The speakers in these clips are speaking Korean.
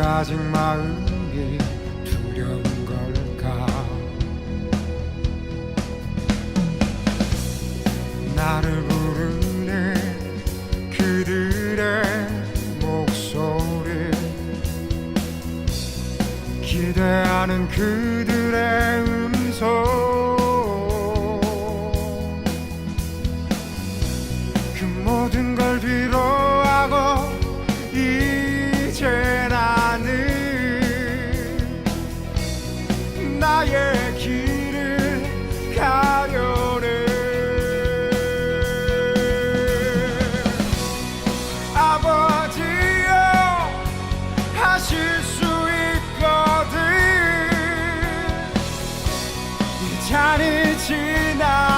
아직 마음이 두려운 걸까? 나를 부르는 그들의 목소리, 기대하는 그들의 음성, 그 모든 걸 뒤로하고 이제 나는 나의 길을 가려네. 아버지여, 하실 수 있거든. 이 잔이 지나가게.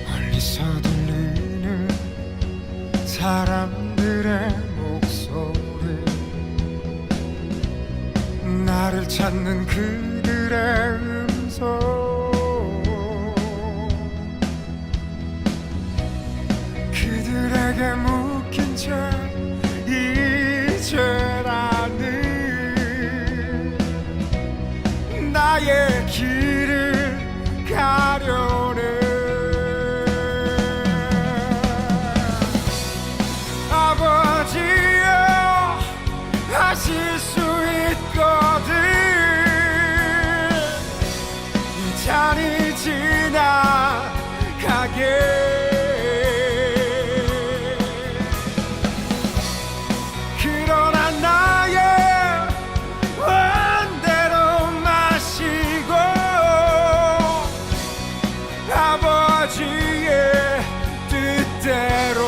멀리서 들리는 사람들의 목소리, 나를 찾는 그들의 음성, 그들에게 묶인 채 이제 나는 나의 길을 가려네. 아버지여, 하실 수 있거든. 이 잔이 지나가게. 그러나 나의 원대로 마시고 아버지의 뜻대로,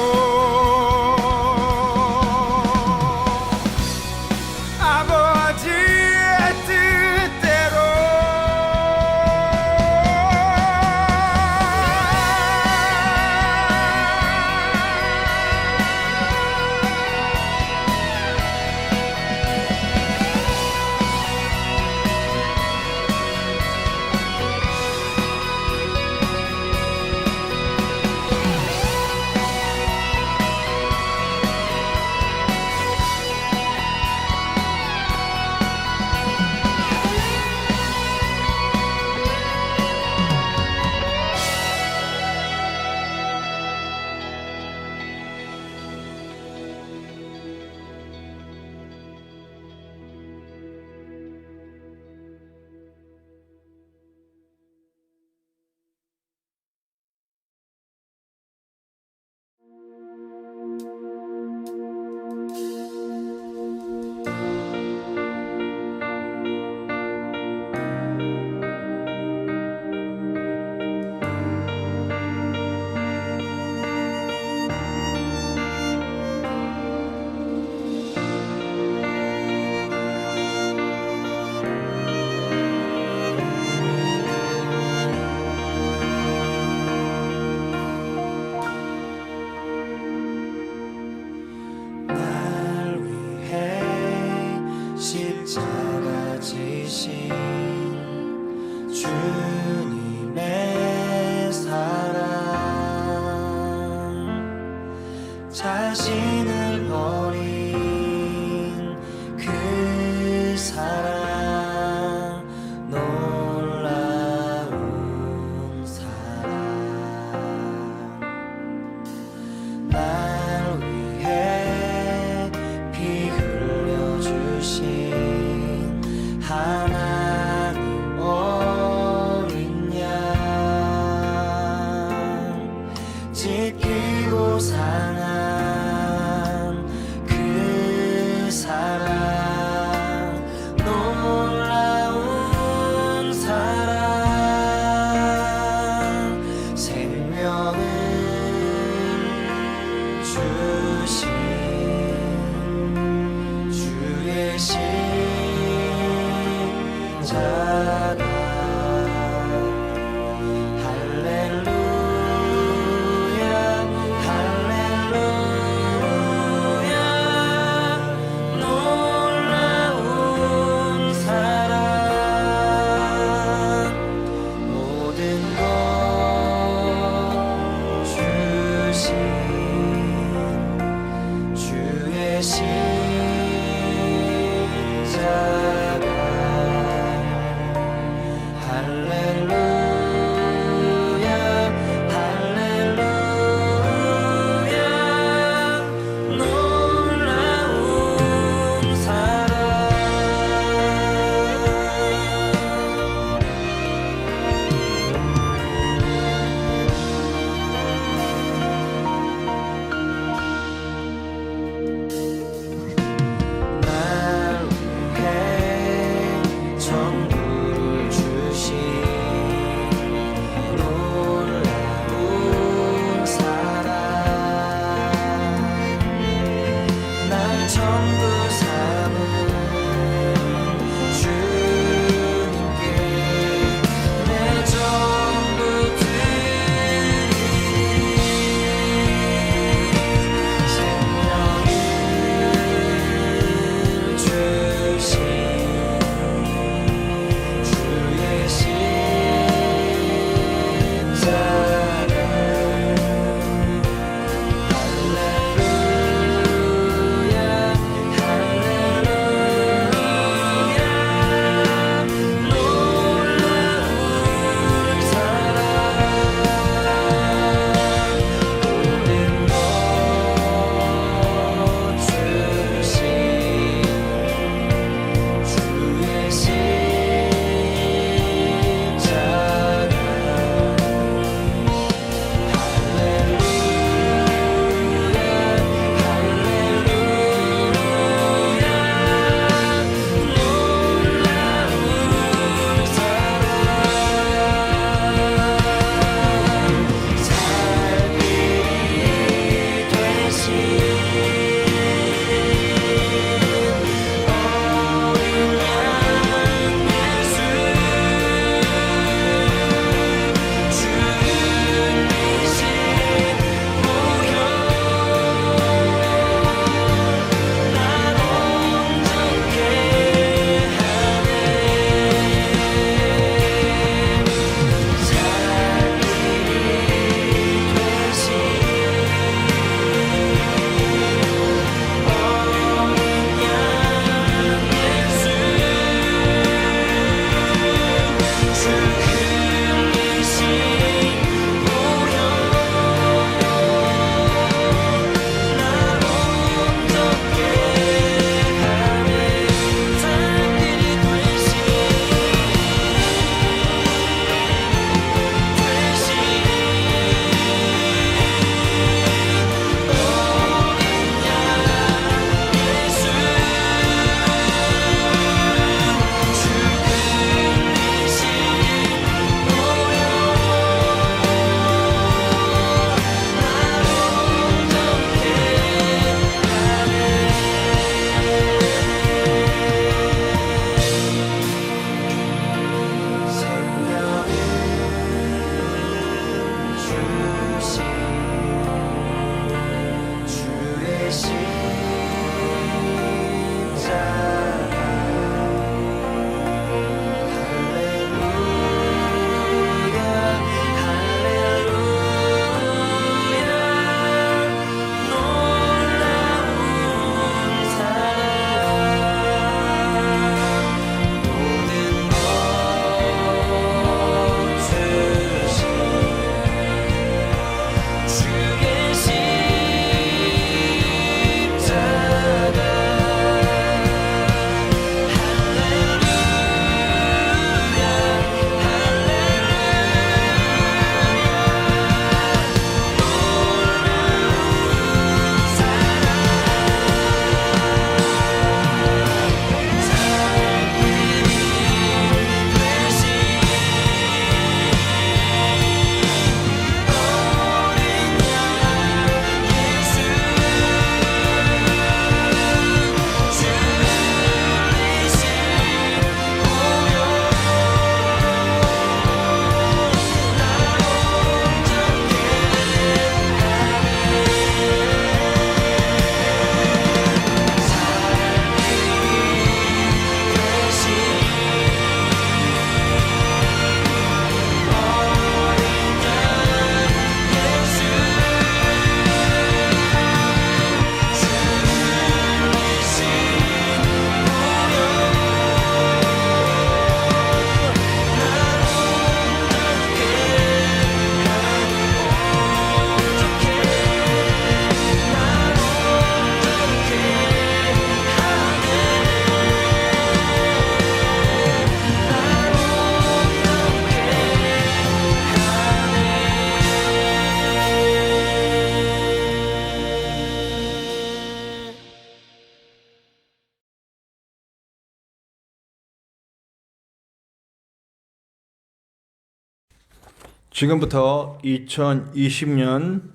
지금부터 2020년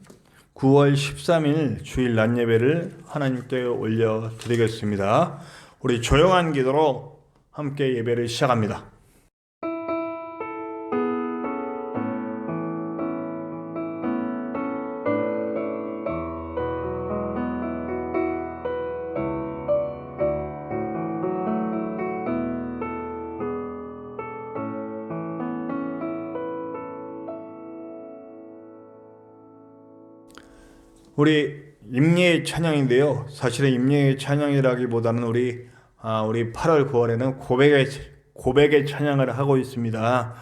9월 13일 주일 낮 예배를 하나님께 올려 드리겠습니다. 우리 조용한 기도로 함께 예배를 시작합니다. 우리 임예의 찬양인데요. 사실은 임예의 찬양이라기보다는 우리 8월 9월에는 고백의 찬양을 하고 있습니다.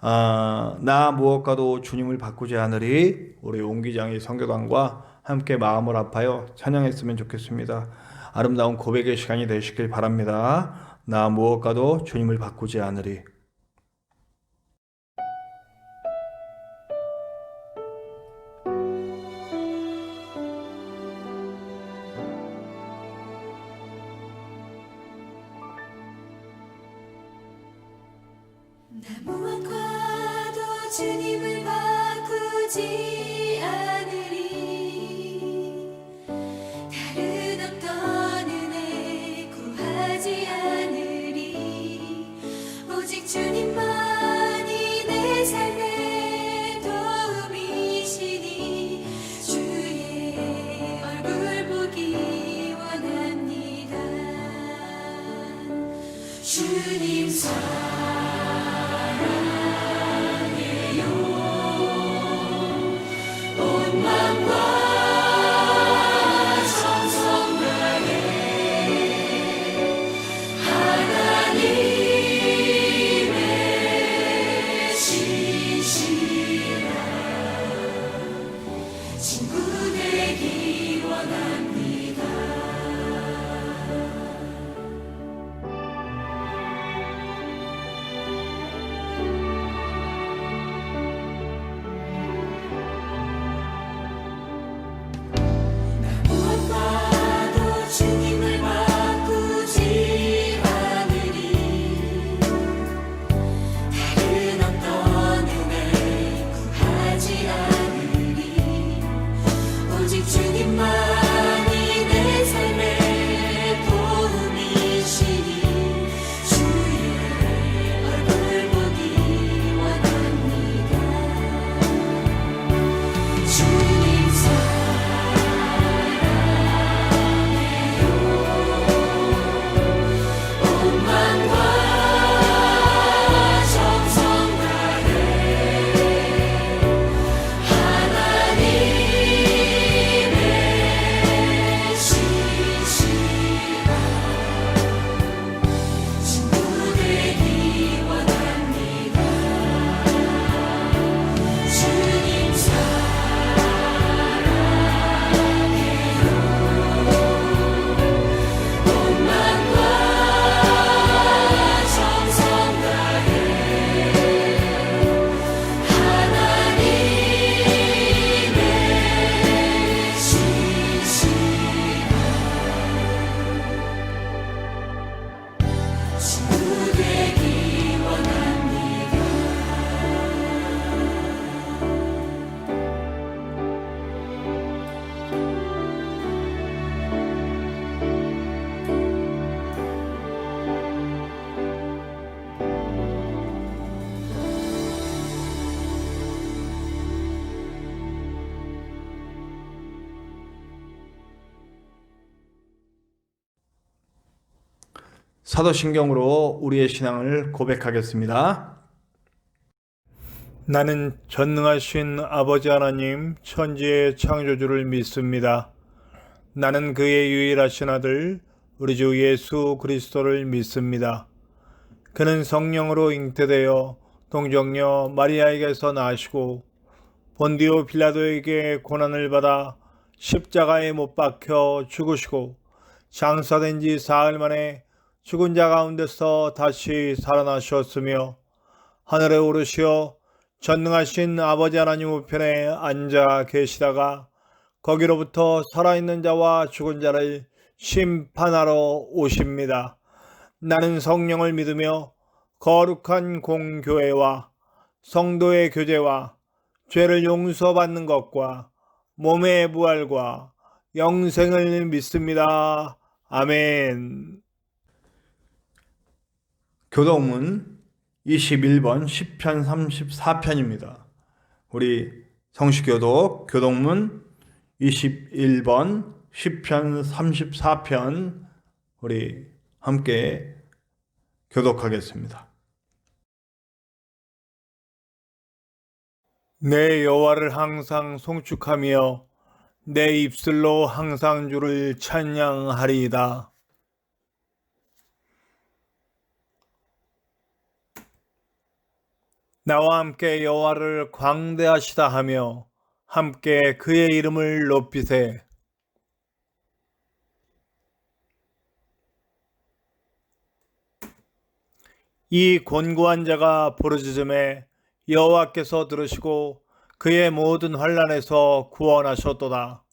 나 무엇과도 주님을 바꾸지 않으리. 우리 옹기장의 선교단과 함께 마음을 합하여 찬양했으면 좋겠습니다. 아름다운 고백의 시간이 되시길 바랍니다. 나 무엇과도 주님을 바꾸지 않으리. 나 무엇과도 주님을 바꾸지 않으리. 다른 어떤 은혜 구하지 않으리. 오직 주님만이 내 삶의 도움이시니 주의 얼굴 보기 원합니다. 주님 친구 되기 원합니다. 나 무엇과도 주님을 바꾸지 않으리. 다른 어떤 은혜 구하지 않으리. 오직 주님만이 내 삶의 도움이시니 주의 얼굴 보기 원합니다. 주님 사랑해요. 온 마음과 정성 다해 하나님의 신실한 친구 되기 원합니다. 주님 사랑해요. 온 마음과 정성 다해 하나님의 신실한 친구 되기 원합니다. 사도신경으로 우리의 신앙을 고백하겠습니다. 나는 전능하신 아버지 하나님 천지의 창조주를 믿습니다. 나는 그의 유일하신 아들 우리 주 예수 그리스도를 믿습니다. 그는 성령으로 잉태되어 동정녀 마리아에게서 나시고 본디오 빌라도에게 고난을 받아 십자가에 못 박혀 죽으시고 장사된 지 사흘 만에 죽은 자 가운데서 다시 살아나셨으며 하늘에 오르시어 전능하신 아버지 하나님 우편에 앉아 계시다가 거기로부터 살아있는 자와 죽은 자를 심판하러 오십니다. 나는 성령을 믿으며 거룩한 공교회와 성도의 교제와 죄를 용서받는 것과 몸의 부활과 영생을 믿습니다. 아멘. 교독문 21번 시편 34편입니다. 우리 성시교독 교독문 21번 시편 34편 우리 함께 교독하겠습니다. 내 여호와를 항상 송축하며 내 입술로 항상 주를 찬양하리이다. 나와 함께 여호와를 광대하시다 하며 함께 그의 이름을 높이세. 이 곤고한 자가 부르짖음에 여호와께서 들으시고 그의 모든 환난에서 구원하셨도다.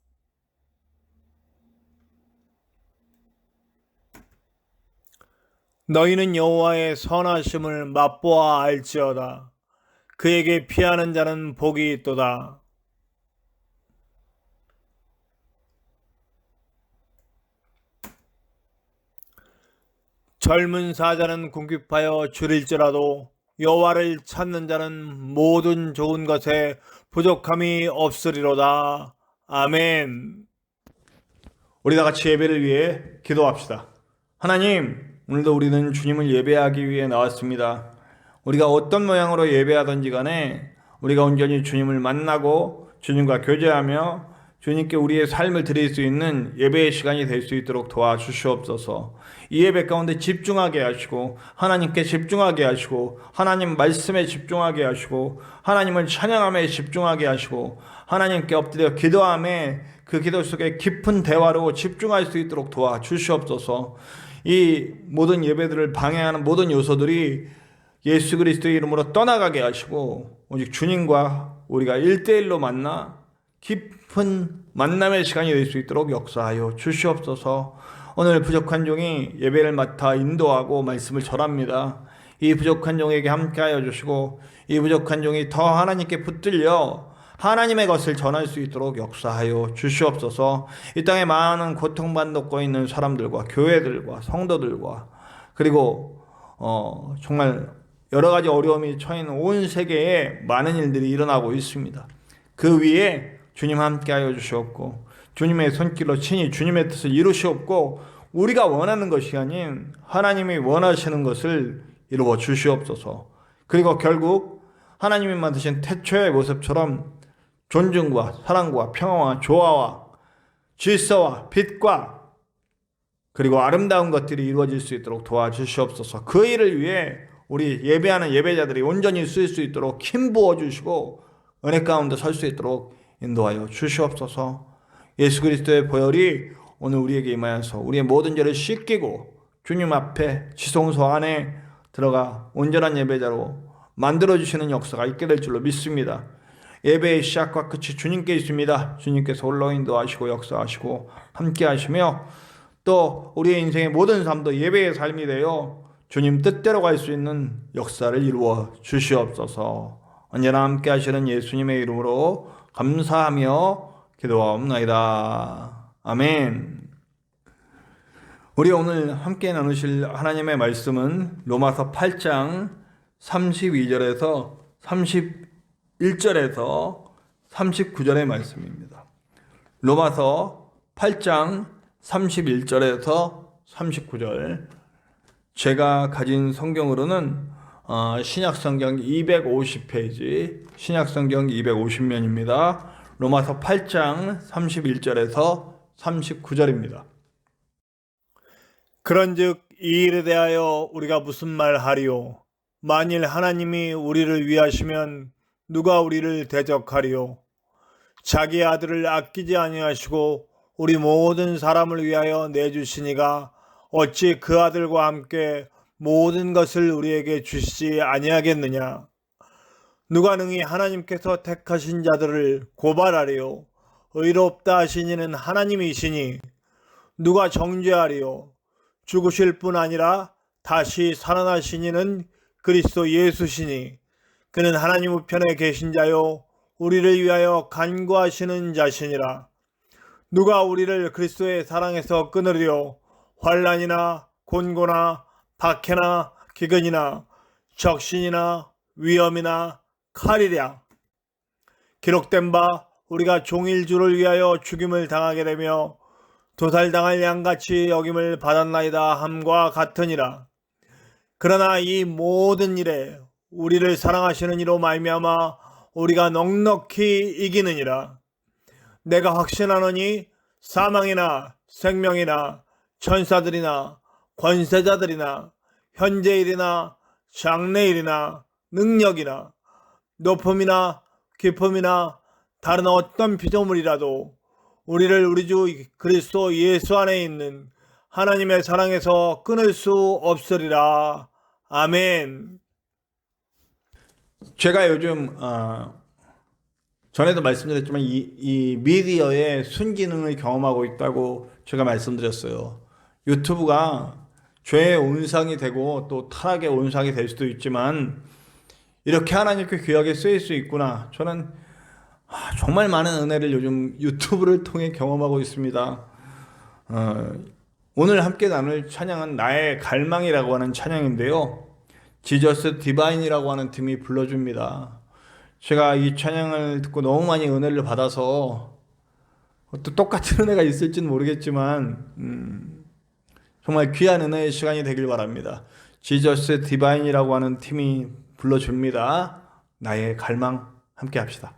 너희는 여호와의 선하심을 맛보아 알지어다. 그에게 피하는 자는 복이 있도다. 젊은 사자는 궁핍하여 줄일지라도 여호와를 찾는 자는 모든 좋은 것에 부족함이 없으리로다. 아멘. 우리 다 같이 예배를 위해 기도합시다. 하나님, 오늘도 우리는 주님을 예배하기 위해 나왔습니다. 우리가 어떤 모양으로 예배하든지 간에 우리가 온전히 주님을 만나고 주님과 교제하며 주님께 우리의 삶을 드릴 수 있는 예배의 시간이 될 수 있도록 도와주시옵소서. 이 예배 가운데 집중하게 하시고 하나님께 집중하게 하시고 하나님 말씀에 집중하게 하시고 하나님을 찬양함에 집중하게 하시고 하나님께 엎드려 기도함에 그 기도 속에 깊은 대화로 집중할 수 있도록 도와주시옵소서. 이 모든 예배들을 방해하는 모든 요소들이 예수 그리스도의 이름으로 떠나가게 하시고 오직 주님과 우리가 1대1로 만나 깊은 만남의 시간이 될 수 있도록 역사하여 주시옵소서. 오늘 부족한 종이 예배를 맡아 인도하고 말씀을 전합니다. 이 부족한 종에게 함께하여 주시고 이 부족한 종이 더 하나님께 붙들려 하나님의 것을 전할 수 있도록 역사하여 주시옵소서. 이 땅에 많은 고통받고 있는 사람들과 교회들과 성도들과 그리고 정말 여러 가지 어려움이 처해 있는 온 세계에 많은 일들이 일어나고 있습니다. 그 위에 주님 함께하여 주시옵고 주님의 손길로 친히 주님의 뜻을 이루시옵고 우리가 원하는 것이 아닌 하나님이 원하시는 것을 이루어 주시옵소서. 그리고 결국 하나님이 만드신 태초의 모습처럼 존중과 사랑과 평화와 조화와 질서와 빛과 그리고 아름다운 것들이 이루어질 수 있도록 도와주시옵소서. 그 일을 위해 우리 예배하는 예배자들이 온전히 쓸 수 있도록 힘 부어주시고 은혜 가운데 설 수 있도록 인도하여 주시옵소서. 예수 그리스도의 보혈이 오늘 우리에게 임하여서 우리의 모든 죄를 씻기고 주님 앞에 지성소 안에 들어가 온전한 예배자로 만들어주시는 역사가 있게 될 줄로 믿습니다. 예배의 시작과 끝이 주님께 있습니다. 주님께서 홀로 인도하시고 역사하시고 함께 하시며 또 우리의 인생의 모든 삶도 예배의 삶이 되어 주님 뜻대로 갈 수 있는 역사를 이루어 주시옵소서. 언제나 함께 하시는 예수님의 이름으로 감사하며 기도하옵나이다. 아멘. 우리 오늘 함께 나누실 하나님의 말씀은 로마서 8장 32절에서 31절에서 39절의 말씀입니다. 로마서 8장 31절에서 39절. 제가 가진 성경으로는 신약성경 250페이지, 신약성경 250면입니다. 로마서 8장 31절에서 39절입니다. 그런즉 이 일에 대하여 우리가 무슨 말하리요? 만일 하나님이 우리를 위하시면 누가 우리를 대적하리요? 자기 아들을 아끼지 아니하시고 우리 모든 사람을 위하여 내주시니가 어찌 그 아들과 함께 모든 것을 우리에게 주시지 아니하겠느냐? 누가 능히 하나님께서 택하신 자들을 고발하리요? 의롭다 하신 이는 하나님이시니 누가 정죄하리요? 죽으실 뿐 아니라 다시 살아나신 이는 그리스도 예수시니 그는 하나님 우편에 계신 자요 우리를 위하여 간구하시는 자시니라. 누가 우리를 그리스도의 사랑에서 끊으리요? 환난이나 곤고나 박해나 기근이나 적신이나 위험이나 칼이랴. 기록된 바 우리가 종일주를 위하여 죽임을 당하게 되며 도살당할 양같이 여김을 받았나이다 함과 같으니라. 그러나 이 모든 일에 우리를 사랑하시는 이로 말미암아 우리가 넉넉히 이기느니라. 내가 확신하노니 사망이나 생명이나 천사들이나 권세자들이나 현재일이나 장래일이나 능력이나 높음이나 깊음이나 다른 어떤 피조물이라도 우리를 우리 주 그리스도 예수 안에 있는 하나님의 사랑에서 끊을 수 없으리라. 아멘. 제가 요즘 전에도 말씀드렸지만 이 미디어의 순기능을 경험하고 있다고 제가 말씀드렸어요. 유튜브가 죄의 온상이 되고 또 타락의 온상이 될 수도 있지만 이렇게 하나님께 귀하게 쓰일 수 있구나. 저는 정말 많은 은혜를 요즘 유튜브를 통해 경험하고 있습니다. 오늘 함께 나눌 찬양은 나의 갈망이라고 하는 찬양인데요. 지저스 디바인이라고 하는 팀이 불러줍니다. 제가 이 찬양을 듣고 너무 많이 은혜를 받아서 또 똑같은 은혜가 있을지는 모르겠지만 정말 귀한 은혜의 시간이 되길 바랍니다. 지저스 디바인이라고 하는 팀이 불러줍니다. 나의 갈망 함께 합시다.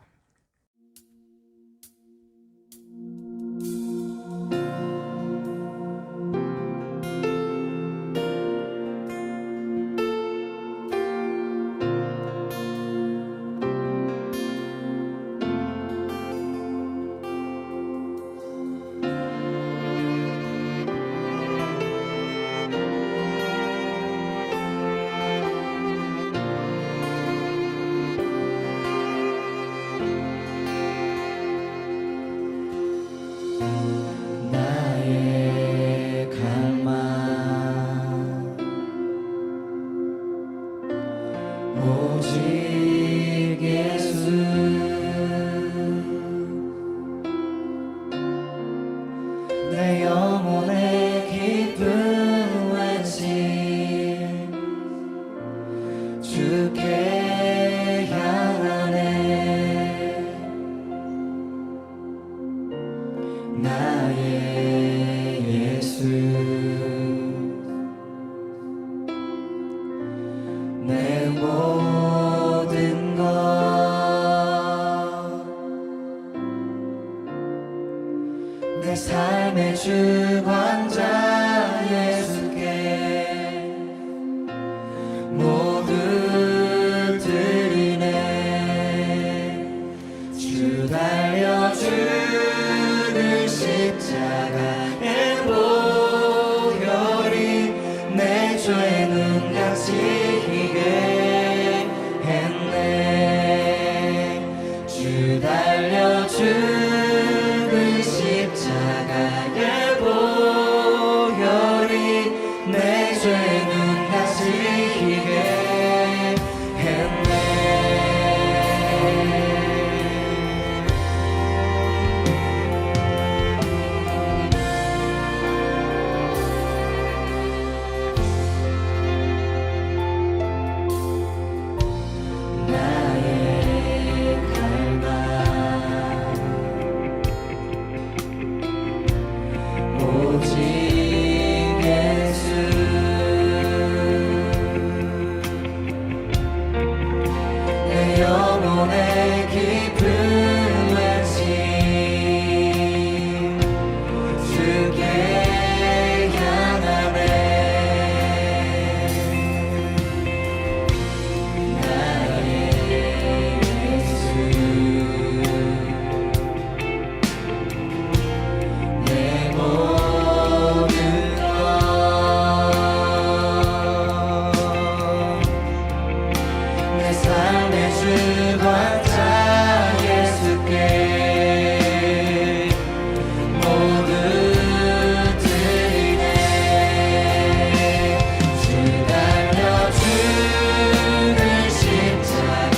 나의 갈망 오직 예수 내 영혼의 깊은 외침 주께 향하네 나의 예수 내 모든 것 내 삶의 주관자 예수께 모두 드리네 주 달려주는 십자가의 보혈이 내 죄의 눈같이 희게 했네 주 달려주는 십자가의 보혈이 내 죄의 눈같이 희게 했네 나의 갈망 오직 예수 내 영혼의 깊은 외침 주께 향하네 나의 예수 내 모든 것 내 삶의 주관자 예수께 모두 드리네 주 달려주는 십자가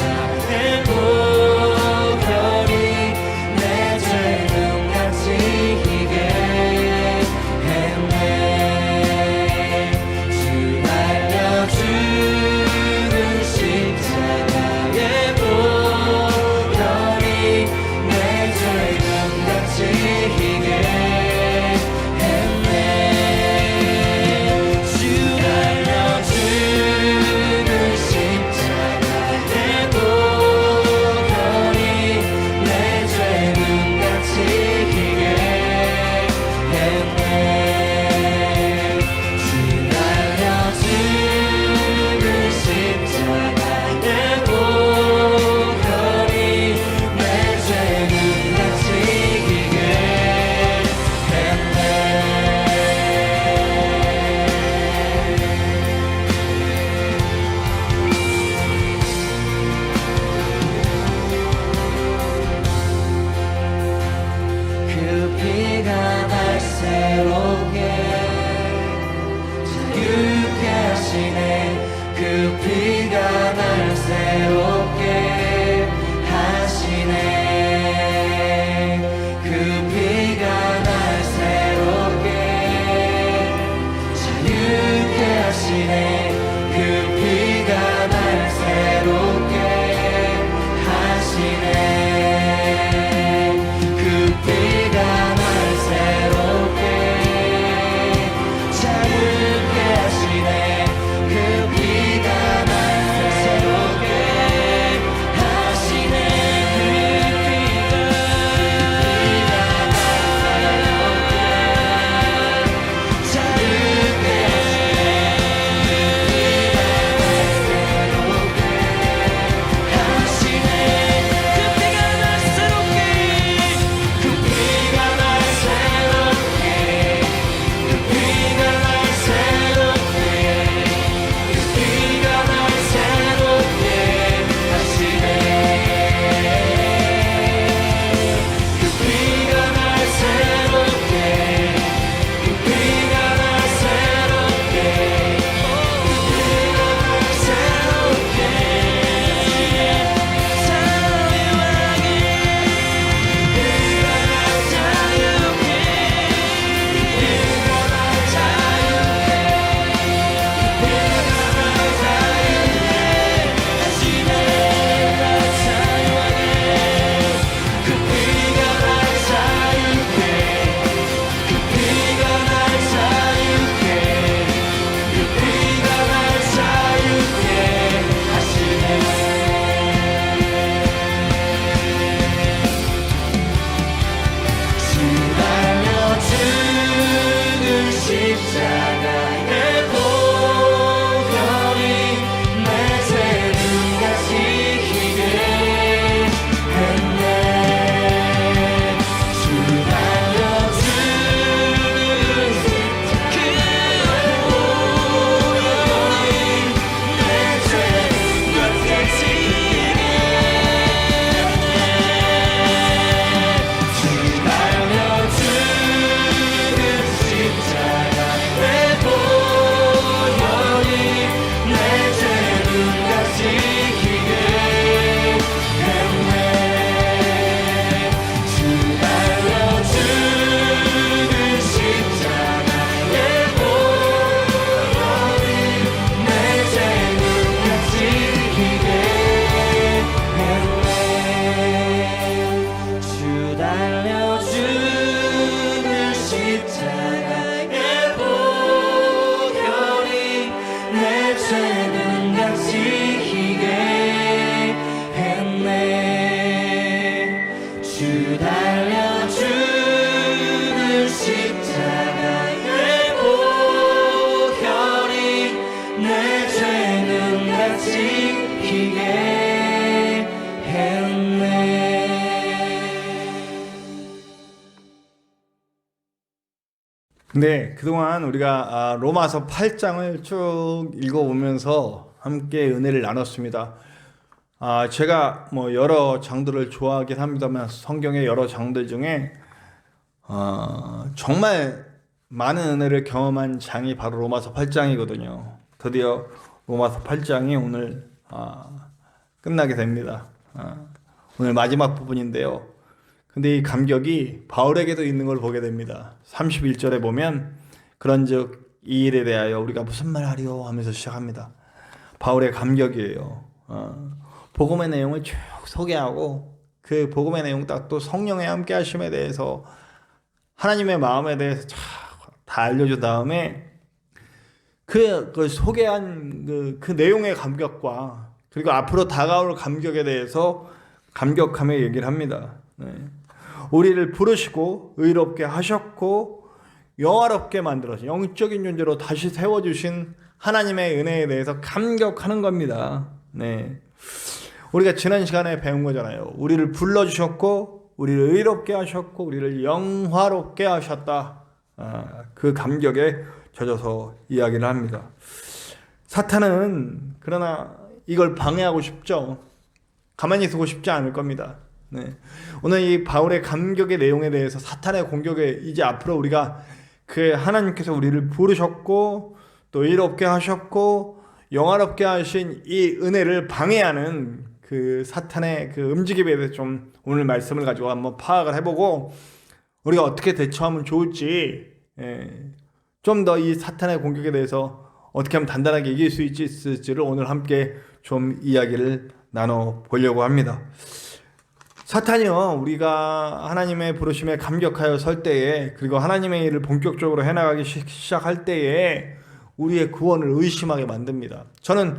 근데 그동안 우리가 로마서 8장을 쭉 읽어보면서 함께 은혜를 나눴습니다. 제가 뭐 여러 장들을 좋아하긴 합니다만 성경의 여러 장들 중에 정말 많은 은혜를 경험한 장이 바로 로마서 8장이거든요. 드디어 로마서 8장이 오늘 끝나게 됩니다. 오늘 마지막 부분인데요. 근데 이 감격이 바울에게도 있는 걸 보게 됩니다. 31절에 보면 그런즉 이 일에 대하여 우리가 무슨 말 하리요 하면서 시작합니다. 바울의 감격이에요. 복음의 내용을 쭉 소개하고 그 복음의 내용 딱 또 성령의 함께 하심에 대해서 하나님의 마음에 대해서 다 알려준 다음에 그 소개한 그 내용의 감격과 그리고 앞으로 다가올 감격에 대해서 감격하며 얘기를 합니다. 네. 우리를 부르시고 의롭게 하셨고 영화롭게 만들어서 영적인 존재로 다시 세워주신 하나님의 은혜에 대해서 감격하는 겁니다. 네. 우리가 지난 시간에 배운 거잖아요. 우리를 불러주셨고 우리를 의롭게 하셨고 우리를 영화롭게 하셨다. 그 감격에 젖어서 이야기를 합니다. 사탄은 그러나 이걸 방해하고 싶죠. 가만히 있고 싶지 않을 겁니다. 네. 오늘 이 바울의 감격의 내용에 대해서 사탄의 공격에 이제 앞으로 우리가 그 하나님께서 우리를 부르셨고 또 의롭게 하셨고 영화롭게 하신 이 은혜를 방해하는 그 사탄의 그 움직임에 대해서 좀 오늘 말씀을 가지고 한번 파악을 해보고 우리가 어떻게 대처하면 좋을지 좀 더 이 사탄의 공격에 대해서 어떻게 하면 단단하게 이길 수 있을지를 오늘 함께 좀 이야기를 나눠보려고 합니다. 사탄이요, 우리가 하나님의 부르심에 감격하여 설 때에 그리고 하나님의 일을 본격적으로 해나가기 시작할 때에 우리의 구원을 의심하게 만듭니다. 저는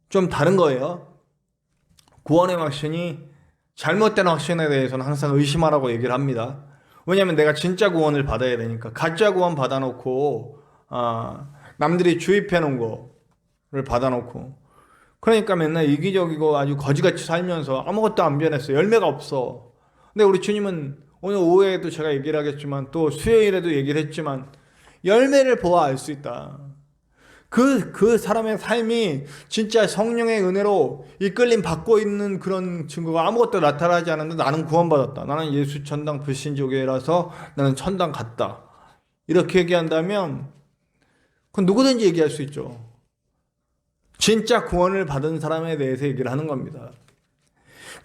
좀 다른 거예요. 구원의 확신이 잘못된 확신에 대해서는 항상 의심하라고 얘기를 합니다. 왜냐하면 내가 진짜 구원을 받아야 되니까. 가짜 구원 받아놓고 남들이 주입해 놓은 거를 받아놓고 그러니까 맨날 이기적이고 아주 거지같이 살면서 아무것도 안 변했어. 열매가 없어. 근데 우리 주님은 오늘 오후에도 제가 얘기를 하겠지만 또 수요일에도 얘기를 했지만 열매를 보아 알 수 있다. 그 사람의 삶이 진짜 성령의 은혜로 이끌림 받고 있는 그런 증거가 아무것도 나타나지 않았는데 나는 구원받았다. 나는 예수 천당 불신조교회라서 나는 천당 갔다. 이렇게 얘기한다면 그건 누구든지 얘기할 수 있죠. 진짜 구원을 받은 사람에 대해서 얘기를 하는 겁니다.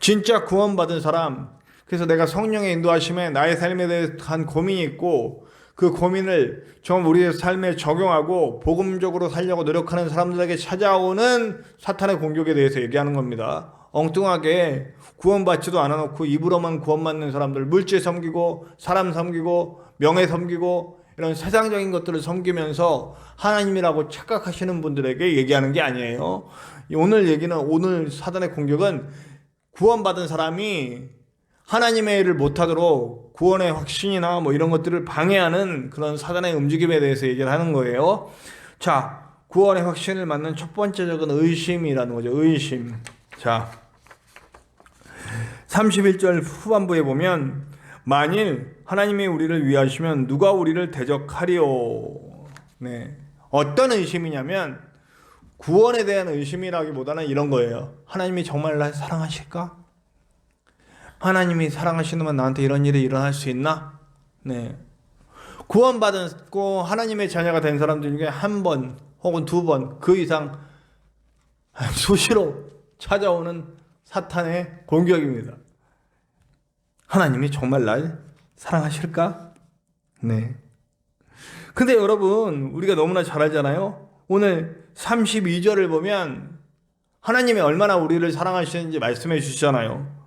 진짜 구원받은 사람, 그래서 내가 성령의 인도하심에 나의 삶에 대한 고민이 있고 그 고민을 좀 우리의 삶에 적용하고 복음적으로 살려고 노력하는 사람들에게 찾아오는 사탄의 공격에 대해서 얘기하는 겁니다. 엉뚱하게 구원받지도 않아놓고 입으로만 구원받는 사람들, 물질 섬기고 사람 섬기고 명예 섬기고 이런 세상적인 것들을 섬기면서 하나님이라고 착각하시는 분들에게 얘기하는 게 아니에요. 오늘 사단의 공격은 구원받은 사람이 하나님의 일을 못하도록 구원의 확신이나 뭐 이런 것들을 방해하는 그런 사단의 움직임에 대해서 얘기를 하는 거예요. 자, 구원의 확신을 맞는 첫 번째 적은 의심이라는 거죠. 의심. 자, 31절 후반부에 보면 만일 하나님이 우리를 위하시면 누가 우리를 대적하리요. 네. 어떤 의심이냐면 구원에 대한 의심이라기보다는 이런 거예요. 하나님이 정말 날 사랑하실까? 하나님이 사랑하시면 나한테 이런 일이 일어날 수 있나? 네. 구원받았고 하나님의 자녀가 된 사람들 중에 한 번 혹은 두 번 그 이상 수시로 찾아오는 사탄의 공격입니다. 하나님이 정말 날 사랑하실까? 네. 근데 여러분, 우리가 너무나 잘 알잖아요. 오늘 32절을 보면 하나님이 얼마나 우리를 사랑하시는지 말씀해 주시잖아요.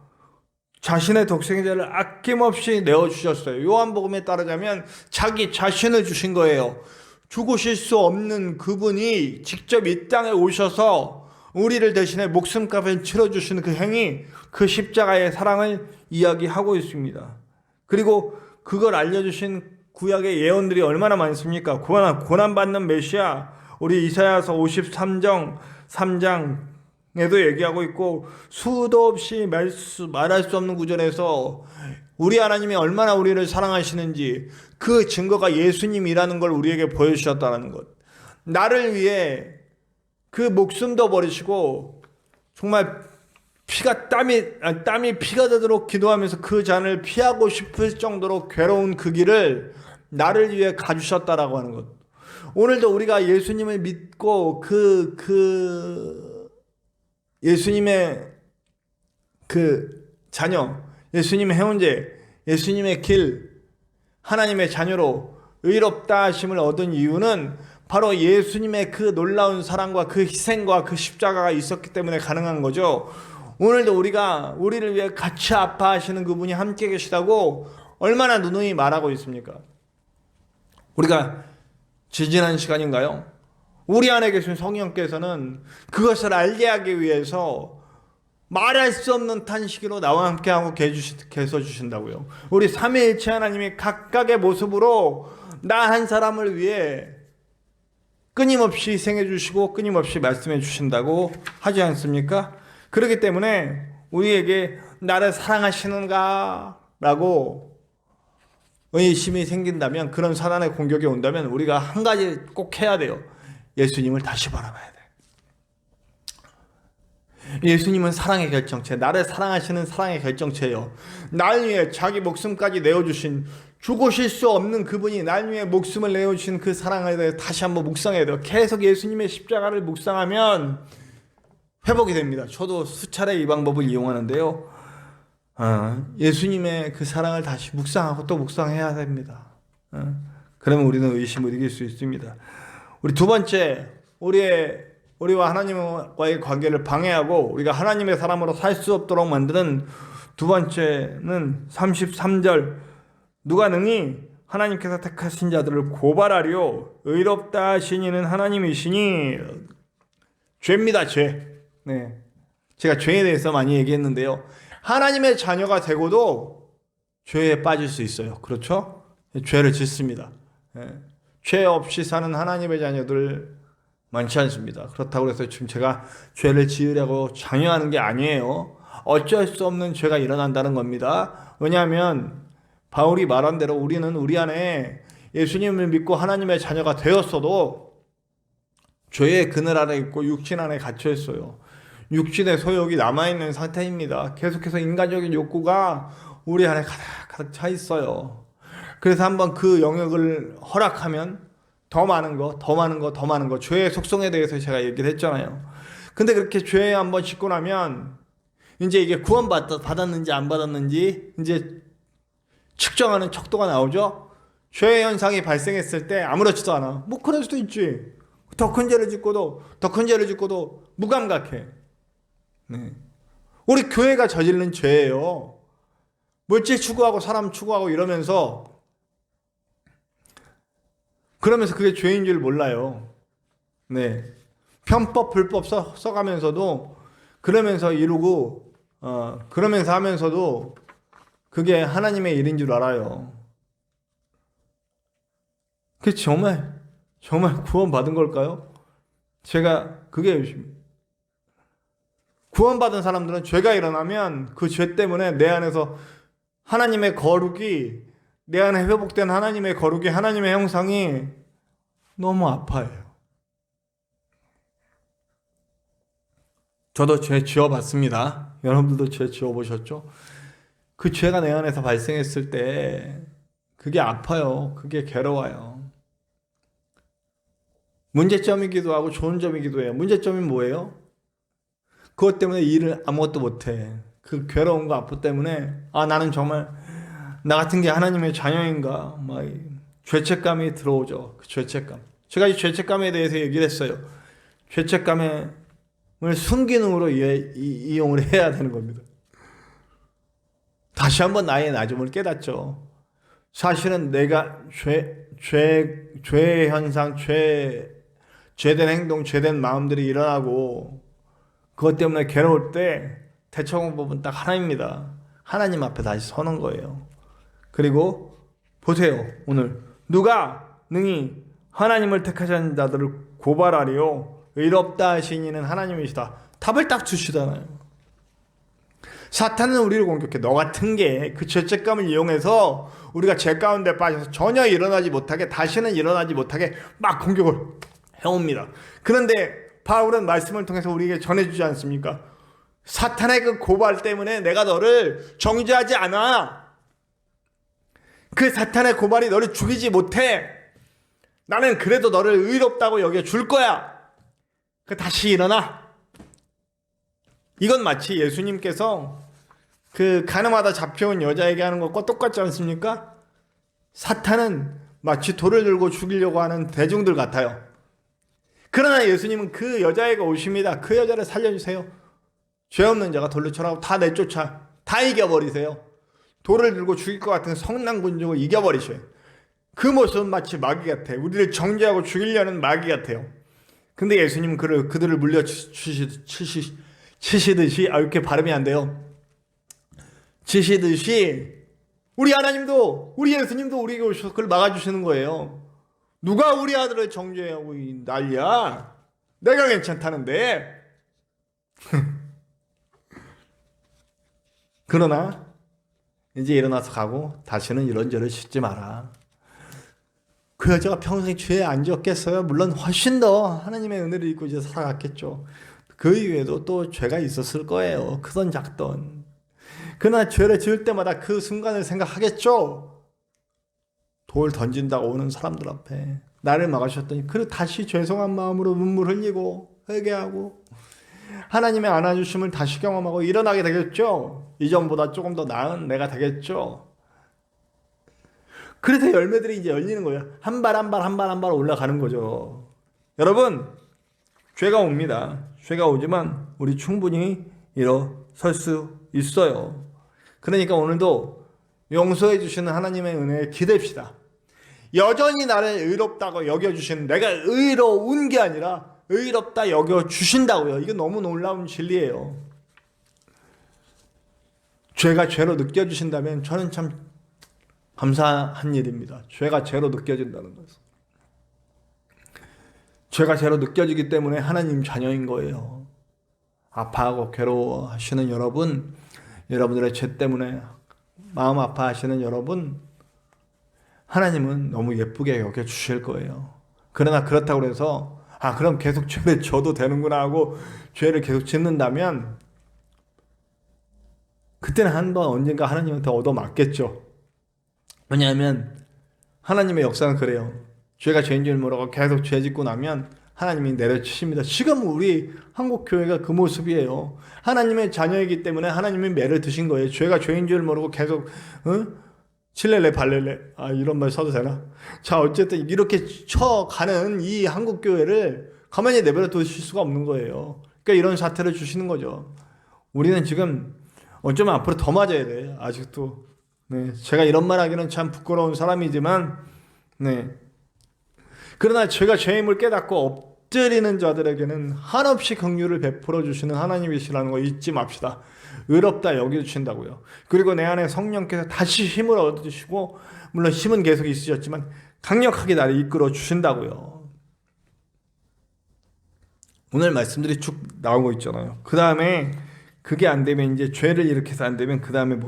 자신의 독생자를 아낌없이 내어주셨어요. 요한복음에 따르자면 자기 자신을 주신 거예요. 죽으실 수 없는 그분이 직접 이 땅에 오셔서 우리를 대신에 목숨값을 치러주신 그 행위, 그 십자가의 사랑을 이야기하고 있습니다. 그리고 그걸 알려주신 구약의 예언들이 얼마나 많습니까? 고난받는 메시아, 우리 이사야서 53장 3장에도 얘기하고 있고 수도 없이 말할 수 없는 구절에서 우리 하나님이 얼마나 우리를 사랑하시는지 그 증거가 예수님이라는 걸 우리에게 보여주셨다는 것. 나를 위해 그 목숨도 버리시고 정말 땀이 피가 되도록 기도하면서 그 잔을 피하고 싶을 정도로 괴로운 그 길을 나를 위해 가주셨다라고 하는 것. 오늘도 우리가 예수님을 믿고 예수님의 그 자녀, 예수님의 해운제, 예수님의 길, 하나님의 자녀로 의롭다 하심을 얻은 이유는 바로 예수님의 그 놀라운 사랑과 그 희생과 그 십자가가 있었기 때문에 가능한 거죠. 오늘도 우리를 위해 같이 아파하시는 그분이 함께 계시다고 얼마나 누누이 말하고 있습니까? 우리가 지지난 시간인가요? 우리 안에 계신 성령께서는 그것을 알게 하기 위해서 말할 수 없는 탄식으로 나와 함께하고 계셔 주신다고요. 우리 삼위일체 하나님이 각각의 모습으로 나 한 사람을 위해 끊임없이 희생해 주시고 끊임없이 말씀해 주신다고 하지 않습니까? 그렇기 때문에 우리에게 나를 사랑하시는가 라고 의심이 생긴다면, 그런 사단의 공격이 온다면 우리가 한 가지 꼭 해야 돼요. 예수님을 다시 바라봐야 돼. 예수님은 사랑의 결정체, 나를 사랑하시는 사랑의 결정체예요. 날 위해 자기 목숨까지 내어주신, 죽으실 수 없는 그분이 날 위해 목숨을 내어주신 그 사랑에 대해 다시 한번 묵상해야 돼요. 계속 예수님의 십자가를 묵상하면 회복이 됩니다. 저도 수차례 이 방법을 이용하는데요. 예수님의 그 사랑을 다시 묵상하고 또 묵상해야 됩니다. 그러면 우리는 의심을 이길 수 있습니다. 우리 두 번째, 우리와 하나님과의 관계를 방해하고 우리가 하나님의 사람으로 살 수 없도록 만드는 두 번째는 33절, 누가 능히 하나님께서 택하신 자들을 고발하려 의롭다 하신 이는 하나님이시니. 죄입니다, 죄. 네, 제가 죄에 대해서 많이 얘기했는데요. 하나님의 자녀가 되고도 죄에 빠질 수 있어요. 그렇죠? 죄를 짓습니다. 죄 없이 사는 하나님의 자녀들 많지 않습니다. 그렇다고 해서 지금 제가 죄를 지으려고 장려하는 게 아니에요. 어쩔 수 없는 죄가 일어난다는 겁니다. 왜냐하면 바울이 말한 대로 우리는 우리 안에 예수님을 믿고 하나님의 자녀가 되었어도 죄의 그늘 아래 있고 육신 안에 갇혀 있어요. 육신의 소욕이 남아있는 상태입니다. 계속해서 인간적인 욕구가 우리 안에 가득 차 있어요. 그래서 한번 그 영역을 허락하면 더 많은 거, 죄의 속성에 대해서 제가 얘기를 했잖아요. 근데 그렇게 죄에 한번 짓고 나면 이제 이게 구원받았는지 안 받았는지 이제 측정하는 척도가 나오죠. 죄의 현상이 발생했을 때 아무렇지도 않아. 뭐 그럴 수도 있지. 더 큰 죄를 짓고도 무감각해. 네. 우리 교회가 저지른 죄예요. 물질 추구하고 사람 추구하고 이러면서 그게 죄인 줄 몰라요. 네. 편법 불법 써가면서도 그러면서 이루고 그러면서 하면서도 그게 하나님의 일인 줄 알아요. 그게 정말 구원받은 걸까요? 그게 구원받은 사람들은 죄가 일어나면 그 죄 때문에 내 안에서 하나님의 거룩이, 내 안에 회복된 하나님의 거룩이, 하나님의 형상이 너무 아파요. 저도 죄 지어봤습니다. 여러분들도 죄 지어보셨죠? 그 죄가 내 안에서 발생했을 때 그게 아파요. 그게 괴로워요. 문제점이기도 하고 좋은 점이기도 해요. 문제점이 뭐예요? 그것 때문에 일을 아무것도 못해. 그 괴로움과 아픔 때문에 나는 정말 나 같은 게 하나님의 자녀인가 막 죄책감이 들어오죠. 그 죄책감. 제가 이 죄책감에 대해서 얘기를 했어요. 죄책감을 순기능으로 이용을 해야 되는 겁니다. 다시 한번 나의 낮음을 깨닫죠. 사실은 내가 죄의 현상, 죄된 행동, 죄된 마음들이 일어나고 그것 때문에 괴로울 때 대처방법은 딱 하나입니다. 하나님 앞에 다시 서는 거예요. 그리고 보세요. 오늘 누가 능히 하나님을 택하신 자들을 고발하리요 의롭다 하신 이는 하나님이시다. 답을 딱 주시잖아요. 사탄은 우리를 공격해. 너 같은 게 그 죄책감을 이용해서 우리가 죄 가운데 빠져서 전혀 일어나지 못하게, 다시는 일어나지 못하게 막 공격을 해옵니다. 그런데 바울은 말씀을 통해서 우리에게 전해주지 않습니까? 사탄의 그 고발 때문에 내가 너를 정죄하지 않아. 그 사탄의 고발이 너를 죽이지 못해. 나는 그래도 너를 의롭다고 여겨줄 거야. 그 다시 일어나. 이건 마치 예수님께서 그 가늠하다 잡혀온 여자에게 하는 것과 똑같지 않습니까? 사탄은 마치 돌을 들고 죽이려고 하는 대중들 같아요. 그러나 예수님은 그 여자에게 오십니다. 그 여자를 살려주세요. 죄 없는 자가 돌로 쳐라고 다 내쫓아. 다 이겨버리세요. 돌을 들고 죽일 것 같은 성난 군중을 이겨버리셔요. 그 모습은 마치 마귀 같아. 우리를 정죄하고 죽이려는 마귀 같아요. 근데 예수님은 그들을 물려치시듯이 이렇게 발음이 안 돼요. 치시듯이 우리 하나님도, 우리 예수님도 우리에게 오셔서 그걸 막아주시는 거예요. 누가 우리 아들을 정죄하고 난리야? 내가 괜찮다는데. 그러나 이제 일어나서 가고 다시는 이런 죄를 짓지 마라. 그 여자가 평생 죄에 안 지었겠어요? 물론 훨씬 더 하나님의 은혜를 입고 이제 살아갔겠죠. 그 이후에도 또 죄가 있었을 거예요. 크던 작던. 그러나 죄를 지을 때마다 그 순간을 생각하겠죠. 돌 던진다고 오는 사람들 앞에 나를 막으셨더니 그리고 다시 죄송한 마음으로 눈물 흘리고 회개하고 하나님의 안아주심을 다시 경험하고 일어나게 되겠죠. 이전보다 조금 더 나은 내가 되겠죠. 그래서 열매들이 이제 열리는 거예요. 한 발 한 발 올라가는 거죠. 여러분, 죄가 옵니다. 죄가 오지만 우리 충분히 일어설 수 있어요. 그러니까 오늘도 용서해 주시는 하나님의 은혜에 기댑시다. 여전히 나를 의롭다고 여겨주시는, 내가 의로운 게 아니라 의롭다 여겨주신다고요. 이거 너무 놀라운 진리예요. 죄가 죄로 느껴지신다면 저는 참 감사한 일입니다. 죄가 죄로 느껴진다는 것은. 죄가 죄로 느껴지기 때문에 하나님 자녀인 거예요. 아파하고 괴로워하시는 여러분, 여러분들의 죄 때문에 마음 아파하시는 여러분, 하나님은 너무 예쁘게 여겨주실 거예요. 그러나 그렇다고 해서 그럼 계속 죄를 져도 되는구나 하고 죄를 계속 짓는다면 그때는 한번 언젠가 하나님한테 얻어맞겠죠. 왜냐하면 하나님의 역사는 그래요. 죄가 죄인 줄 모르고 계속 죄 짓고 나면 하나님이 내려치십니다. 지금 우리 한국교회가 그 모습이에요. 하나님의 자녀이기 때문에 하나님이 매를 드신 거예요. 죄가 죄인 줄 모르고 계속 칠렐레 발렐레 이런 말 써도 되나? 자, 어쨌든 이렇게 쳐가는 이 한국교회를 가만히 내버려 두실 수가 없는 거예요. 그러니까 이런 사태를 주시는 거죠. 우리는 지금 어쩌면 앞으로 더 맞아야 돼. 아직도. 네, 제가 이런 말 하기는 참 부끄러운 사람이지만, 네. 그러나 제가 죄임을 깨닫고 엎드리는 자들에게는 한없이 긍휼을 베풀어 주시는 하나님이시라는 거 잊지 맙시다. 의롭다 여겨주신다고요. 그리고 내 안에 성령께서 다시 힘을 얻으시고, 물론 힘은 계속 있으셨지만 강력하게 나를 이끌어 주신다고요. 오늘 말씀들이 쭉 나오고 있잖아요. 그 다음에 그게 안 되면 이제 죄를 일으켜서 안 되면 그 다음에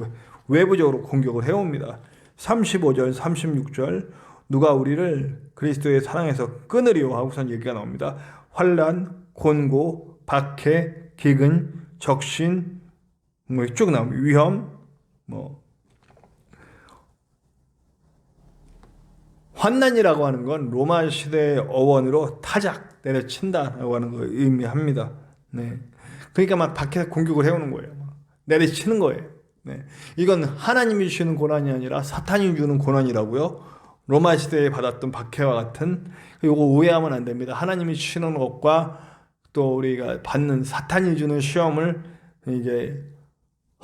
외부적으로 공격을 해옵니다. 35절, 36절 누가 우리를 그리스도의 사랑에서 끊으리요 하고선 얘기가 나옵니다. 환난, 곤고, 박해, 기근, 적신 쭉 나옵니다. 위험, 환난이라고 하는 건 로마 시대의 어원으로 타작, 내려친다라고 하는 걸 의미합니다. 네. 그러니까 막 밖에서 공격을 해오는 거예요. 내려치는 거예요. 네. 이건 하나님이 주시는 고난이 아니라 사탄이 주는 고난이라고요. 로마 시대에 받았던 박해와 같은, 이거 오해하면 안 됩니다. 하나님이 주시는 것과 또 우리가 받는 사탄이 주는 시험을 이제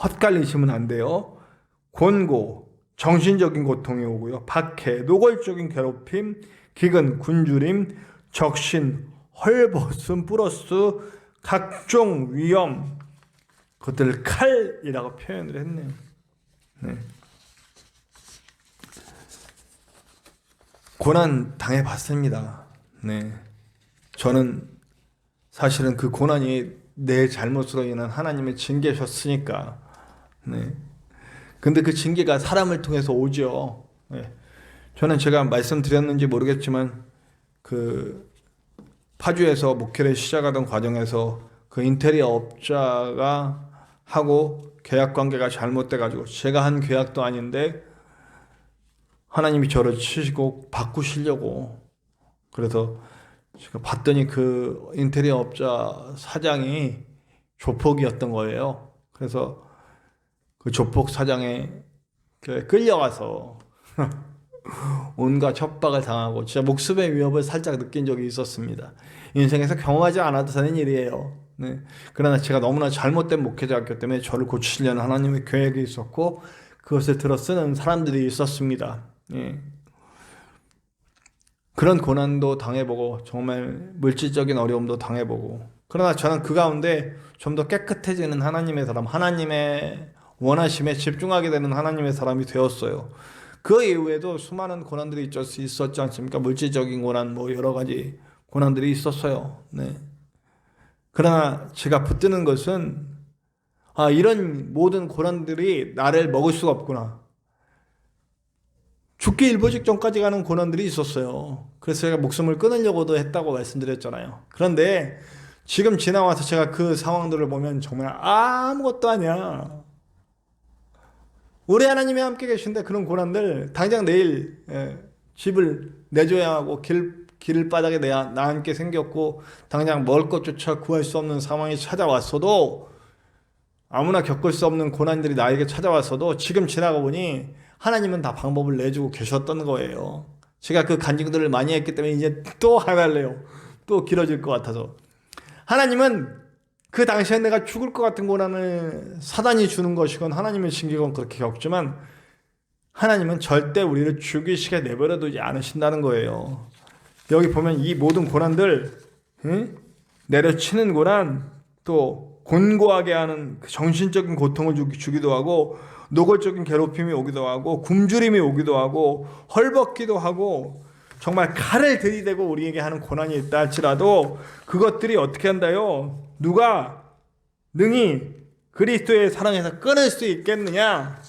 헛갈리시면 안 돼요. 곤고, 정신적인 고통이 오고요. 박해, 노골적인 괴롭힘, 기근, 굶주림, 적신, 헐벗음 플러스 각종 위험, 그것들을 칼이라고 표현을 했네요. 네. 고난 당해봤습니다. 네. 저는 사실은 그 고난이 내 잘못으로 인한 하나님의 징계셨으니까 네. 근데 그 징계가 사람을 통해서 오죠. 네. 저는 제가 말씀드렸는지 모르겠지만 그 파주에서 목회를 시작하던 과정에서 그 인테리어 업자가 하고 계약 관계가 잘못돼 가지고 제가 한 계약도 아닌데 하나님이 저를 치시고 바꾸시려고, 그래서 제가 봤더니 그 인테리어 업자 사장이 조폭이었던 거예요. 그래서 그 조폭 사장에 끌려가서 온갖 협박을 당하고 진짜 목숨의 위협을 살짝 느낀 적이 있었습니다. 인생에서 경험하지 않아도 되는 일이에요. 네. 그러나 제가 너무나 잘못된 목회자였기 때문에 저를 고치시려는 하나님의 계획이 있었고 그것을 들어 쓰는 사람들이 있었습니다. 예. 그런 고난도 당해보고 정말 물질적인 어려움도 당해보고, 그러나 저는 그 가운데 좀 더 깨끗해지는 하나님의 사람, 하나님의 원하심에 집중하게 되는 하나님의 사람이 되었어요. 그 이후에도 수많은 고난들이 있었지 않습니까? 물질적인 고난, 뭐 여러 가지 고난들이 있었어요. 네. 그러나 제가 붙드는 것은 이런 모든 고난들이 나를 먹을 수가 없구나. 죽기 일보 직전까지 가는 고난들이 있었어요. 그래서 제가 목숨을 끊으려고도 했다고 말씀드렸잖아요. 그런데 지금 지나와서 제가 그 상황들을 보면 정말 아무것도 아니야. 우리 하나님이 함께 계신데 그런 고난들 당장 내일 집을 내줘야 하고 길바닥에 나 함께 생겼고 당장 먹을 것조차 구할 수 없는 상황이 찾아왔어도, 아무나 겪을 수 없는 고난들이 나에게 찾아왔어도 지금 지나가 보니 하나님은 다 방법을 내주고 계셨던 거예요. 제가 그 간증들을 많이 했기 때문에 이제 또 하갈래요. 또 길어질 것 같아서. 하나님은 그 당시에 내가 죽을 것 같은 고난을 사단이 주는 것이건 하나님의 징계건 그렇게 겪지만 하나님은 절대 우리를 죽이시게 내버려두지 않으신다는 거예요. 여기 보면 이 모든 고난들, 내려치는 고난, 또 곤고하게 하는 그 정신적인 고통을 주기도 하고, 노골적인 괴롭힘이 오기도 하고, 굶주림이 오기도 하고, 헐벗기도 하고, 정말 칼을 들이대고 우리에게 하는 고난이 있다 할지라도 그것들이 어떻게 한다요? 누가 능히 그리스도의 사랑에서 끊을 수 있겠느냐?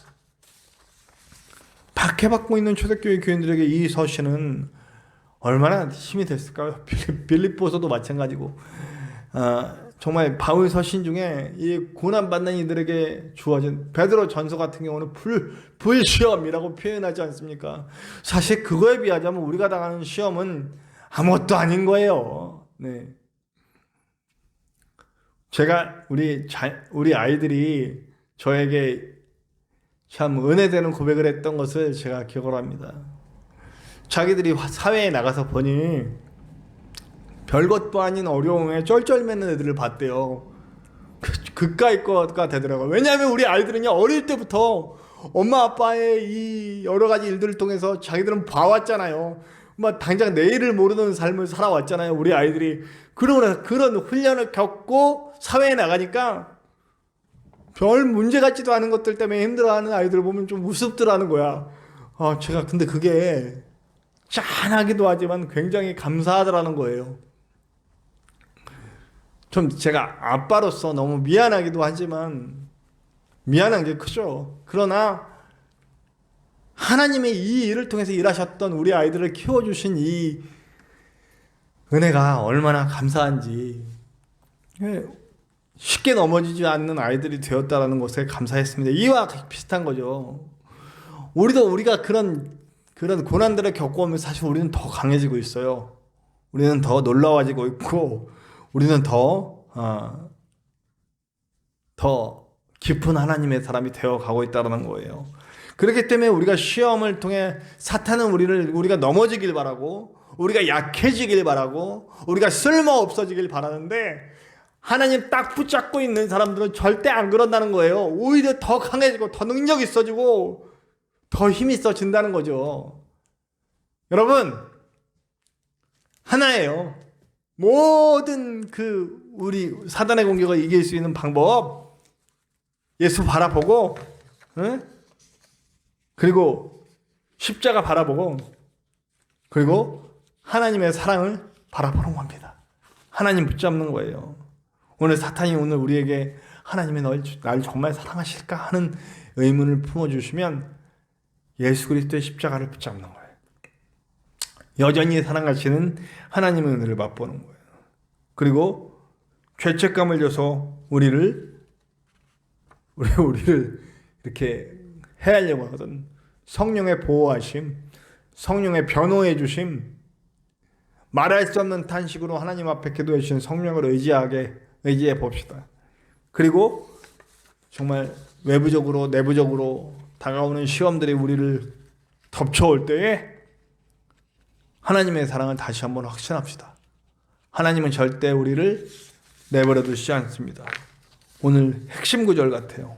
박해받고 있는 초대교회 교인들에게 이 서신은 얼마나 힘이 됐을까요? 빌립보서도 마찬가지고, 정말 바울 서신 중에 이 고난받는 이들에게 주어진 베드로 전서 같은 경우는 불시험이라고 표현하지 않습니까? 사실 그거에 비하자면 우리가 당하는 시험은 아무것도 아닌 거예요. 네. 제가 우리 아이들이 저에게 참 은혜되는 고백을 했던 것을 제가 기억을 합니다. 자기들이 사회에 나가서 보니 별것도 아닌 어려움에 쩔쩔매는 애들을 봤대요. 그까이 거가 되더라고요. 왜냐하면 우리 아이들은요, 어릴 때부터 엄마 아빠의 이 여러 가지 일들을 통해서 자기들은 봐왔잖아요. 막 당장 내일을 모르는 삶을 살아왔잖아요. 우리 아이들이. 그러고 나서 그런 훈련을 겪고 사회에 나가니까 별 문제 같지도 않은 것들 때문에 힘들어하는 아이들을 보면 좀 우습더라는 거야. 제가 근데 그게 짠하기도 하지만 굉장히 감사하더라는 거예요. 좀 제가 아빠로서 너무 미안하기도 하지만 미안한 게 크죠. 그러나 하나님의 이 일을 통해서 일하셨던 우리 아이들을 키워주신 이 은혜가 얼마나 감사한지, 쉽게 넘어지지 않는 아이들이 되었다는 것에 감사했습니다. 이와 비슷한 거죠. 우리가 그런 고난들을 겪어오면 사실 우리는 더 강해지고 있어요. 우리는 더 놀라워지고 있고, 우리는 더 깊은 하나님의 사람이 되어가고 있다는 거예요. 그렇기 때문에 우리가 시험을 통해 사탄은 우리가 넘어지길 바라고, 우리가 약해지길 바라고, 우리가 쓸모없어지길 바라는데, 하나님 딱 붙잡고 있는 사람들은 절대 안 그런다는 거예요. 오히려 더 강해지고 더 능력 있어지고 더 힘이 있어진다는 거죠. 여러분, 하나예요. 모든 우리 사단의 공격을 이길 수 있는 방법, 예수 바라보고, 그리고 십자가 바라보고, 그리고 하나님의 사랑을 바라보는 겁니다. 하나님 붙잡는 거예요. 오늘 사탄이 우리에게 하나님이 날 정말 사랑하실까 하는 의문을 품어주시면 예수 그리스도의 십자가를 붙잡는 거예요. 여전히 사랑하시는 하나님의 은혜를 맛보는 거예요. 그리고 죄책감을 줘서 우리를 이렇게 해하려고 하거든. 성령의 보호하심, 성령의 변호해 주심, 말할 수 없는 탄식으로 하나님 앞에 기도해 주신 성령을 의지해 봅시다. 그리고 정말 외부적으로 내부적으로 다가오는 시험들이 우리를 덮쳐올 때에 하나님의 사랑을 다시 한번 확신합시다. 하나님은 절대 우리를 내버려 두시지 않습니다. 오늘 핵심 구절 같아요.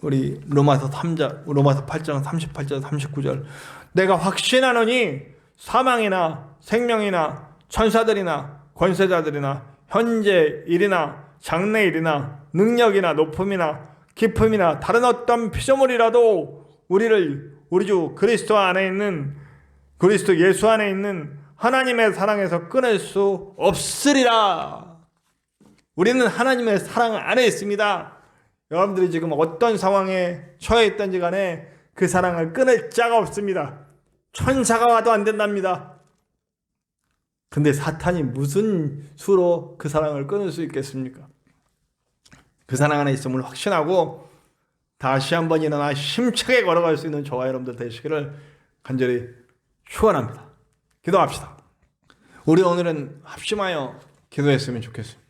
우리 로마서 8장 38절 39절 내가 확신하노니 사망이나 생명이나 천사들이나 권세자들이나 현재 일이나 장래 일이나 능력이나 높음이나 깊음이나 다른 어떤 피조물이라도 우리 주 그리스도 예수 안에 있는 하나님의 사랑에서 끊을 수 없으리라. 우리는 하나님의 사랑 안에 있습니다. 여러분들이 지금 어떤 상황에 처해 있든지 간에 그 사랑을 끊을 자가 없습니다. 천사가 와도 안 된답니다. 근데 사탄이 무슨 수로 그 사랑을 끊을 수 있겠습니까? 그 사랑 안에 있음을 확신하고 다시 한번 일어나 힘차게 걸어갈 수 있는 저와 여러분들 되시기를 간절히 축원합니다. 기도합시다. 우리 오늘은 합심하여 기도했으면 좋겠습니다.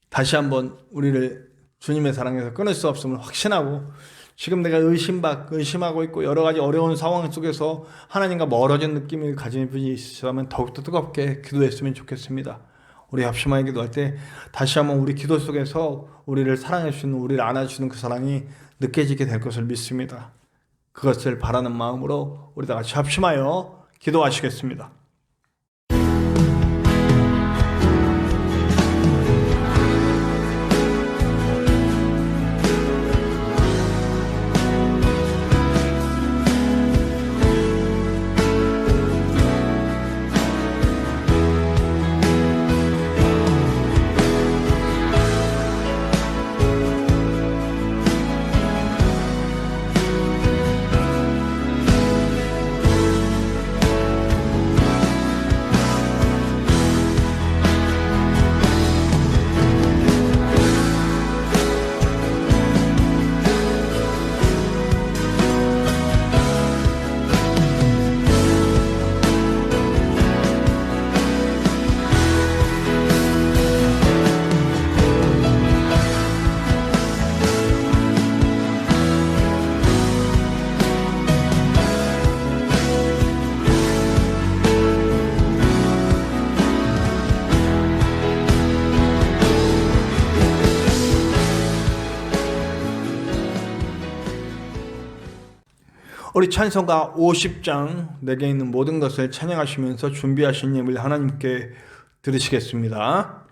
다시 한번 우리를 주님의 사랑에서 끊을 수 없음을 확신하고 지금 내가 의심하고 있고 여러 가지 어려운 상황 속에서 하나님과 멀어진 느낌을 가지는 분이 있으시다면 더욱더 뜨겁게 기도했으면 좋겠습니다. 우리 합심하여 기도할 때 다시 한번 우리 기도 속에서 우리를 사랑해 주시는, 우리를 안아주시는 그 사랑이 느껴지게 될 것을 믿습니다. 그것을 바라는 마음으로 우리 다 같이 합심하여 기도하시겠습니다. 우리 찬송가 50장 내게 있는 모든 것을 찬양하시면서 준비하신 예물 하나님께 드리시겠습니다.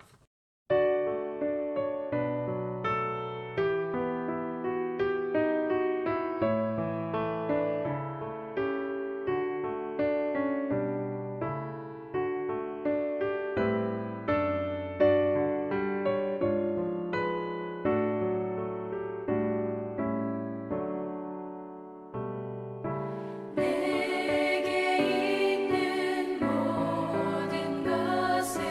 내게 있는 모든 것을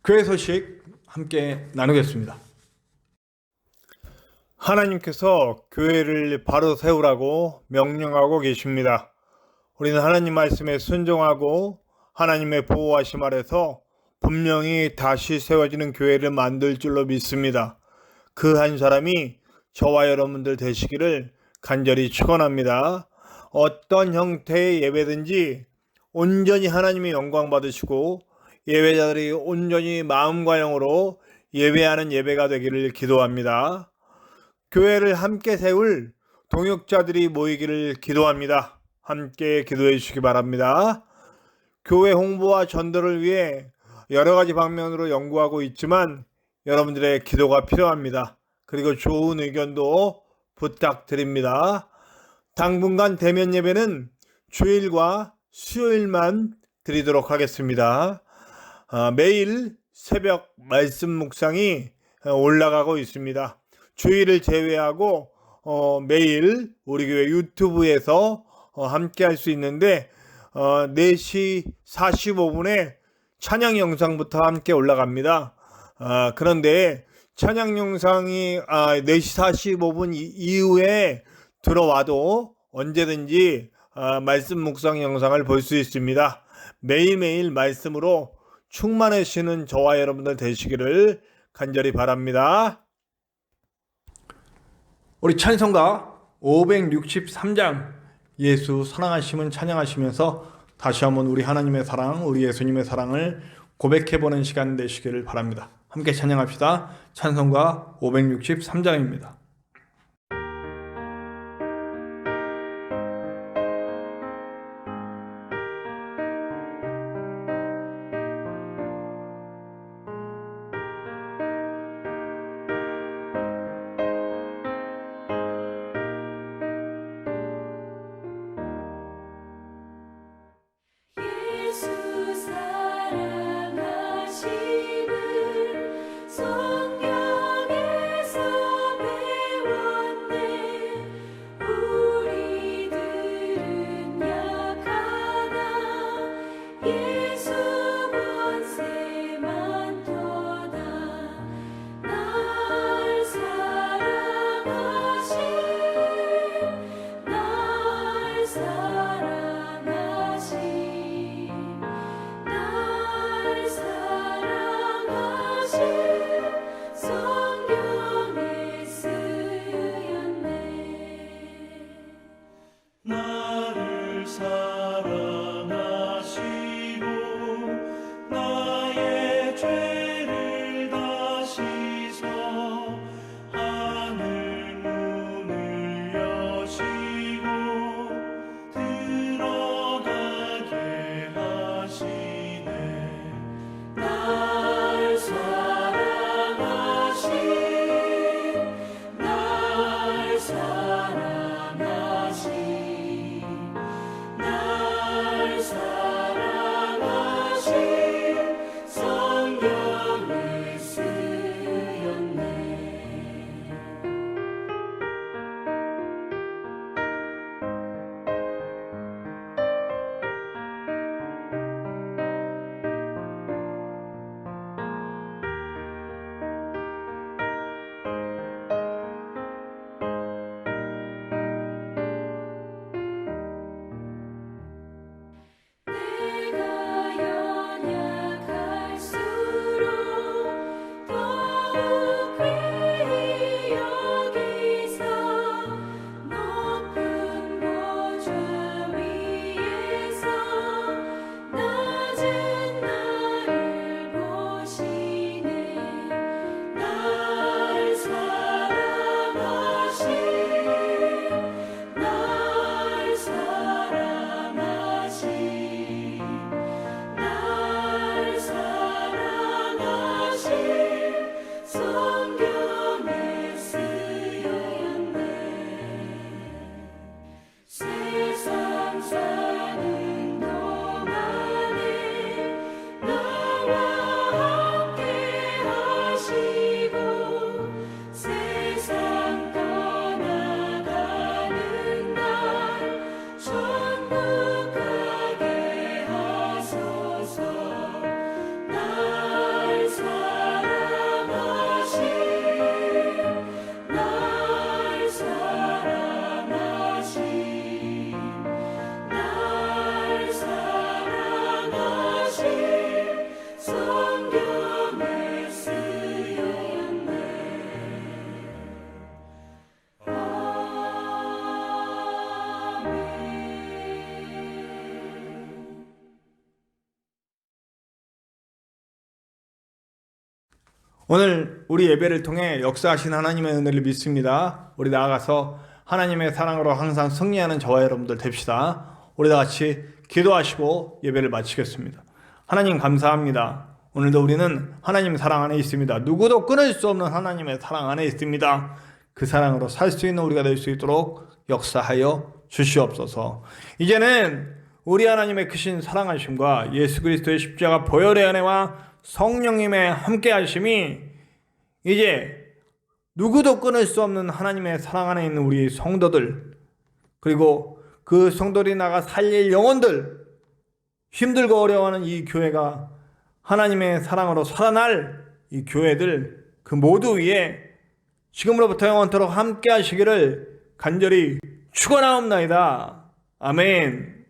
교회 소식 함께 나누겠습니다. 하나님께서 교회를 바로 세우라고 명령하고 계십니다. 우리는 하나님 말씀에 순종하고 하나님의 보호하심 아래서 분명히 다시 세워지는 교회를 만들 줄로 믿습니다. 그 한 사람이 저와 여러분들 되시기를 간절히 축원합니다. 어떤 형태의 예배든지 온전히 하나님의 영광 받으시고 예배자들이 온전히 마음과 영으로 예배하는 예배가 되기를 기도합니다. 교회를 함께 세울 동역자들이 모이기를 기도합니다. 함께 기도해 주시기 바랍니다. 교회 홍보와 전도를 위해 여러 가지 방면으로 연구하고 있지만 여러분들의 기도가 필요합니다. 그리고 좋은 의견도 부탁드립니다. 당분간 대면 예배는 주일과 수요일만 드리도록 하겠습니다. 매일 새벽 말씀 묵상이 올라가고 있습니다. 주일을 제외하고 매일 우리 교회 유튜브에서 함께 할 수 있는데 4시 45분에 찬양 영상부터 함께 올라갑니다. 그런데 찬양 영상이 4시 45분 이후에 들어와도 언제든지 말씀 묵상 영상을 볼 수 있습니다. 매일매일 말씀으로 충만하시는 저와 여러분들 되시기를 간절히 바랍니다. 우리 찬송가 563장 예수 사랑하심은 찬양하시면서 다시 한번 우리 하나님의 사랑, 우리 예수님의 사랑을 고백해보는 시간 되시기를 바랍니다. 함께 찬양합시다. 찬송가 563장입니다. 예수 사랑하심을 성경에서 오늘 우리 예배를 통해 역사하신 하나님의 은혜를 믿습니다. 우리 나아가서 하나님의 사랑으로 항상 승리하는 저와 여러분들 됩시다. 우리 다 같이 기도하시고 예배를 마치겠습니다. 하나님 감사합니다. 오늘도 우리는 하나님의 사랑 안에 있습니다. 누구도 끊을 수 없는 하나님의 사랑 안에 있습니다. 그 사랑으로 살 수 있는 우리가 될 수 있도록 역사하여 주시옵소서. 이제는 우리 하나님의 크신 사랑하심과 예수 그리스도의 십자가 보혈의 은혜와 성령님의 함께하심이 이제 누구도 끊을 수 없는 하나님의 사랑 안에 있는 우리 성도들, 그리고 그 성도들이 나가 살릴 영혼들, 힘들고 어려워하는 이 교회가 하나님의 사랑으로 살아날 이 교회들 그 모두 위에 지금으로부터 영원토록 함께 하시기를 간절히 축원하옵나이다. 아멘.